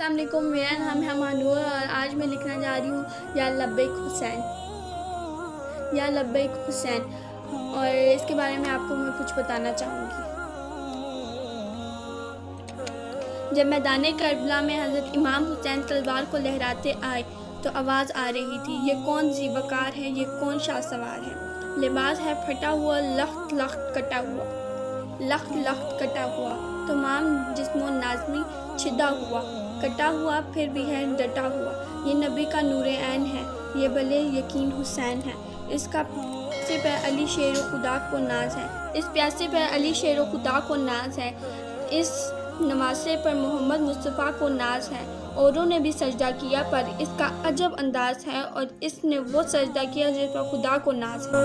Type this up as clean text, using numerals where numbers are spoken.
अस्सलाम वालेकुम, मेरा नाम है मानूर और आज मैं लिखना जा रही हूँ या लब्बैक हुसैन। या लब्बैक हुसैन और इसके बारे में आपको मैं कुछ बताना चाहूँगी। जब मैदान करबला में हज़रत इमाम हुसैन तलवार को लहराते आए तो आवाज़ आ रही थी, ये कौन सी वक़ार है, ये कौन शाह सवार है। लिबास है फटा हुआ, लख्त लख्त कटा हुआ, लख्त लख्त कटा हुआ, तमाम जिस्मो नाज़मी छिदा हुआ, कटा हुआ फिर भी है डटा हुआ। ये नबी का नूरे ऐन है, ये भले यकीन हुसैन है। इसका प्यासे पे अली शेर खुदा को नाज है, इस प्यासे पे अली शेर खुदा को नाज है। इस नवासे पर मोहम्मद मुस्तफ़ा को नाज है। औरों ने भी सजदा किया पर इसका अजब अंदाज है और इसने वो सजदा किया जिस पर खुदा को नाज है।